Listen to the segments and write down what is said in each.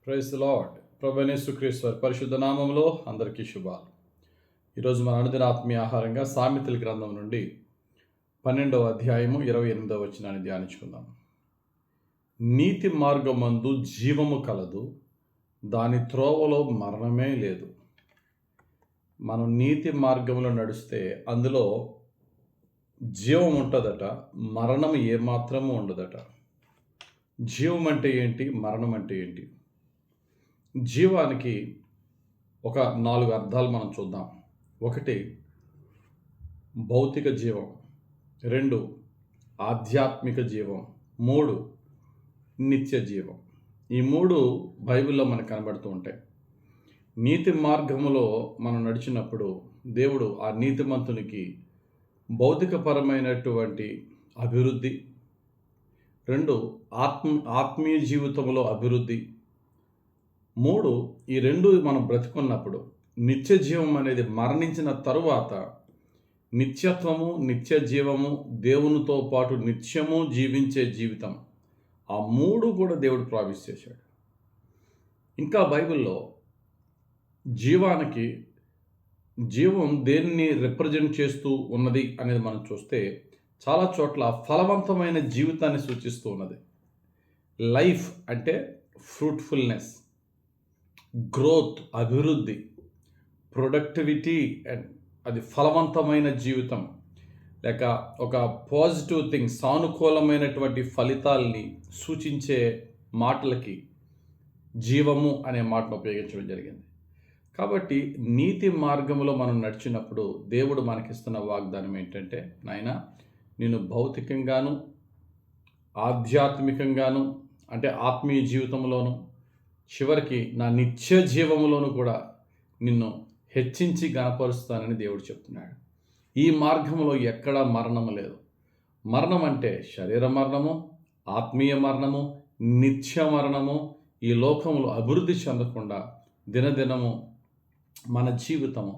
Praise the lord. ప్రభువైన యేసుక్రీస్తు వారి పరిశుద్ధ నామములో అందరికీ శుభాలు. ఈరోజు మన అనుదిన ఆత్మీయ ఆహారంగా సామెతల గ్రంథం నుండి 12వ అధ్యాయము 28వ వచనాన్ని ధ్యానించుకుందాం. నీతి మార్గమందు జీవము కలదు, దాని త్రోవలో మరణమే లేదు. మనం నీతి మార్గంలో నడిస్తే అందులో జీవం ఉంటుందట, మరణం ఏమాత్రము ఉండదట. జీవం అంటే ఏంటి, మరణం అంటే ఏంటి? జీవానికి ఒక 4 అర్థాలు మనం చూద్దాం. 1 భౌతిక జీవం, 2 ఆధ్యాత్మిక జీవం, 3 నిత్య జీవం. ఈ 3 బైబిల్లో మనకు కనబడుతూ ఉంటాయి. నీతి మార్గములో మనం నడిచినప్పుడు దేవుడు ఆ నీతిమంతునికి భౌతికపరమైనటువంటి అభివృద్ధి, 2 ఆత్మీయ జీవితంలో అభివృద్ధి, 3 ఈ 2 మనం బ్రతుకున్నప్పుడు నిత్య జీవం అనేది మరణించిన తరువాత నిత్యత్వము, నిత్య జీవము, దేవునితో పాటు నిత్యము జీవించే జీవితం, ఆ 3 కూడా దేవుడు ప్రామిస్ చేశాడు. ఇంకా బైబిల్లో జీవం దేన్ని రిప్రజెంట్ చేస్తూ ఉన్నది అనేది మనం చూస్తే చాలా చోట్ల ఫలవంతమైన జీవితాన్ని సూచిస్తూ ఉన్నది. లైఫ్ అంటే ఫ్రూట్ఫుల్నెస్, గ్రోత్, అభివృద్ధి, ప్రొడక్టివిటీ, అండ్ అది ఫలవంతమైన జీవితం, లేక ఒక పాజిటివ్ థింగ్, సానుకూలమైనటువంటి ఫలితాల్ని సూచించే మాటలకి జీవము అనే మాటను ఉపయోగించడం జరిగింది. కాబట్టి నీతి మార్గంలో మనం నడిచినప్పుడు దేవుడు మనకిస్తున్న వాగ్దానం ఏంటంటే, నాయనా నేను భౌతికంగాను ఆధ్యాత్మికంగాను అంటే ఆత్మీయ జీవితంలోను చివరికి నా నిత్య జీవములోను కూడా నిన్ను హెచ్చించి గణపరుస్తానని దేవుడు చెప్తున్నాడు. ఈ మార్గంలో ఎక్కడా మరణము లేదు. మరణం అంటే శరీర మరణము, ఆత్మీయ మరణము, నిత్య మరణము. ఈ లోకంలో అభివృద్ధి చెందకుండా దినదినము మన జీవితము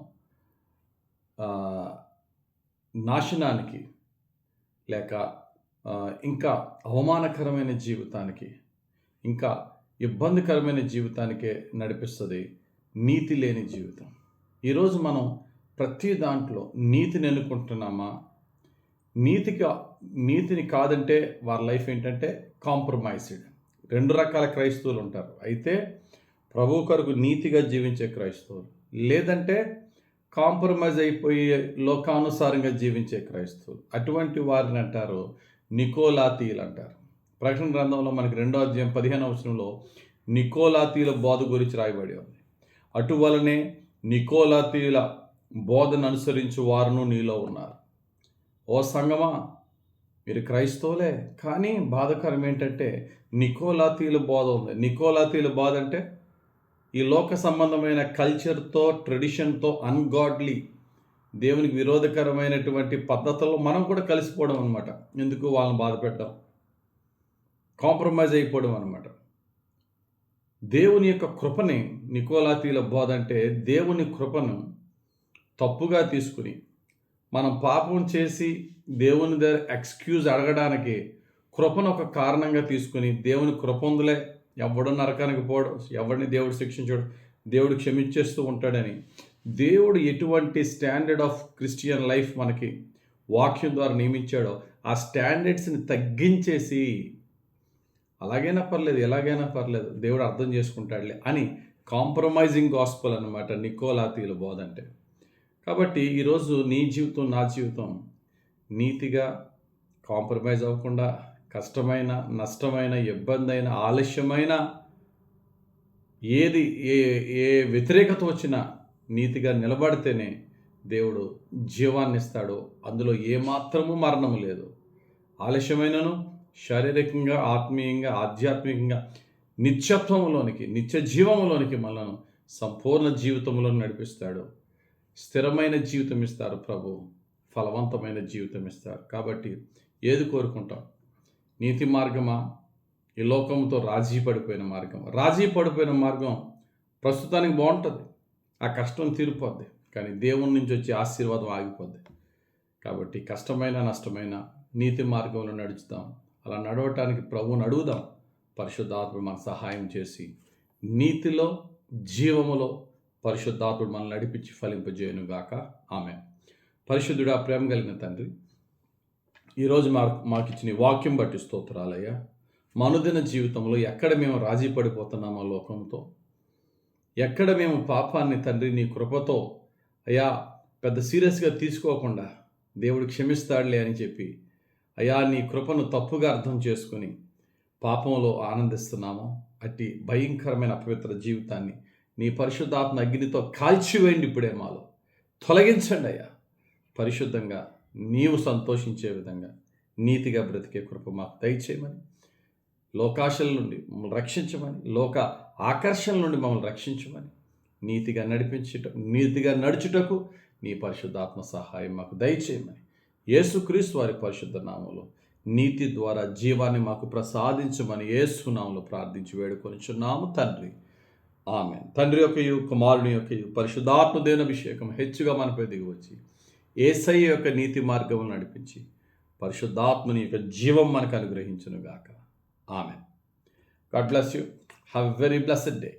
నాశనానికి లేక ఇంకా అవమానకరమైన జీవితానికి, ఇంకా ఇబ్బందికరమైన జీవితానికే నడిపిస్తుంది నీతి లేని జీవితం. ఈరోజు మనం ప్రతి దాంట్లో నీతిని ఎన్నుకుంటున్నామా? నీతిని కాదంటే వారి లైఫ్ ఏంటంటే కాంప్రమైజ్డ్. 2 రకాల క్రైస్తవులు ఉంటారు. అయితే ప్రభు కొరకు నీతిగా జీవించే క్రైస్తవులు, లేదంటే కాంప్రమైజ్ అయిపోయి లోకానుసారంగా జీవించే క్రైస్తవులు. అటువంటి వారిని అంటారు నికోలాతీయులు అంటారు. ప్రకటన గ్రంథంలో మనకి 2వ అధ్యాయం 15వ వచనంలో నికోలాతీయుల బోధ గురించి రాయబడి ఉంది. అటువలనే నికోలాతీయుల బోధను అనుసరించు వారును నీలో ఉన్నారు. ఓ సంగమా, మీరు క్రైస్తవులే, కానీ బాధాకరం ఏంటంటే నికోలాతీయుల బోధ ఉంది. నికోలాతీయుల బోధ అంటే ఈ లోక సంబంధమైన కల్చర్తో, ట్రెడిషన్తో, అన్గాడ్లీ, దేవునికి విరోధకరమైనటువంటి పద్ధతుల్లో మనం కూడా కలిసిపోవడం అనమాట. ఎందుకు వాళ్ళని బాధ పెట్టడం, కాంప్రమైజ్ అయిపోవడం అనమాట. దేవుని యొక్క కృపని, నికోలాతీయుల బోధ అంటే దేవుని కృపను తప్పుగా తీసుకుని మనం పాపం చేసి దేవుని దగ్గర ఎక్స్క్యూజ్ అడగడానికి కృపను ఒక కారణంగా తీసుకుని దేవుని కృప ఉందిలే, ఎవడు నరకానికి పోవడం, ఎవరిని దేవుడు శిక్షించడు, దేవుడు క్షమించేస్తూ ఉంటాడని, దేవుడు ఎటువంటి స్టాండర్డ్ ఆఫ్ క్రిస్టియన్ లైఫ్ మనకి వాక్యం ద్వారా నియమించాడో ఆ స్టాండర్డ్స్ని తగ్గించేసి అలాగైనా పర్లేదు, ఎలాగైనా పర్లేదు, దేవుడు అర్థం చేసుకుంటాడులే అని కాంప్రమైజింగ్ గాస్పల్ అన్నమాట నికోలాతీయుల బోధ అంటే. కాబట్టి ఈరోజు నీ జీవితం, నా జీవితం నీతిగా కాంప్రమైజ్ అవ్వకుండా కష్టమైన, నష్టమైన, ఇబ్బంది అయిన, ఆలస్యమైన, ఏ వ్యతిరేకత వచ్చినా నీతిగా నిలబడితేనే దేవుడు జీవాన్ని ఇస్తాడు. అందులో ఏమాత్రము మరణము లేదు. ఆలస్యమైనను శారీరకంగా, ఆత్మీయంగా, ఆధ్యాత్మికంగా నిత్యత్వంలోనికి, నిత్య జీవంలోనికి మనల్ని సంపూర్ణ జీవితంలో నడిపిస్తాడు. స్థిరమైన జీవితం ఇస్తారు ప్రభు, ఫలవంతమైన జీవితం ఇస్తారు. కాబట్టి ఏది కోరుకుంటాం? నీతి మార్గమా, ఈ లోకంతో రాజీ పడిపోయిన మార్గం? రాజీ పడిపోయిన మార్గం ప్రస్తుతానికి బాగుంటుంది, ఆ కష్టం తీరిపోద్ది, కానీ దేవుని నుంచి వచ్చే ఆశీర్వాదం ఆగిపోద్ది. కాబట్టి కష్టమైన, నష్టమైన నీతి మార్గంలో నడుచుదాం. అలా నడవటానికి ప్రభువుని అడుగుదాం. పరిశుద్ధాత్మ మనకు సహాయం చేసి నీతిలో, జీవములో పరిశుద్ధాత్ముడు మనల్ని నడిపించి ఫలింపజేయునుగాక. ఆమేన్. పరిశుద్ధుడా, ప్రేమ కలిగిన తండ్రి, ఈరోజు మాకిచ్చిన ఈ వాక్యం బట్టి స్తోత్రాలయ్యా. మా అనుదిన జీవితంలో ఎక్కడ మేము రాజీ పడిపోతున్నామో లోకంతో, ఎక్కడ మేము పాపాన్ని తండ్రి నీ కృపతో అయ్యా పెద్ద సీరియస్గా తీసుకోకుండా దేవుడు క్షమిస్తాడులే అని చెప్పి అయ్యా నీ కృపను తప్పుగా అర్థం చేసుకుని పాపంలో ఆనందిస్తున్నామో, అట్టి భయంకరమైన అపవిత్ర జీవితాన్ని నీ పరిశుద్ధాత్మ అగ్నితో కాల్చివేయండి. ఇప్పుడే మాలో తొలగించండి అయ్యా. పరిశుద్ధంగా నీవు సంతోషించే విధంగా నీతిగా బ్రతికే కృప మాకు దయచేయమని, లోకాశల నుండి మమ్మల్ని రక్షించమని, లోక ఆకర్షణ నుండి మమ్మల్ని రక్షించమని, నీతిగా నడుచుటకు నీ పరిశుద్ధాత్మ సహాయం మాకు దయచేయమని, యేసుక్రీస్తు వారి పరిశుద్ధ నామములో నీతి ద్వారా జీవాన్ని మాకు ప్రసాదించమని యేసు నామములో ప్రార్థించి వేడుకొనిచున్నాము తండ్రి. ఆమేన్. తండ్రి యొక్కయు, కుమారుని యొక్కయు, పరిశుద్ధాత్మ దేవుని అభిషేకం హెచ్చుగా మనపై దిగివచ్చి యేసయ్య యొక్క నీతి మార్గమును నడిపించి పరిశుద్ధాత్మని యొక్క జీవం మనకు అనుగ్రహించునుగాక. Amen. God bless you. Have a very blessed day.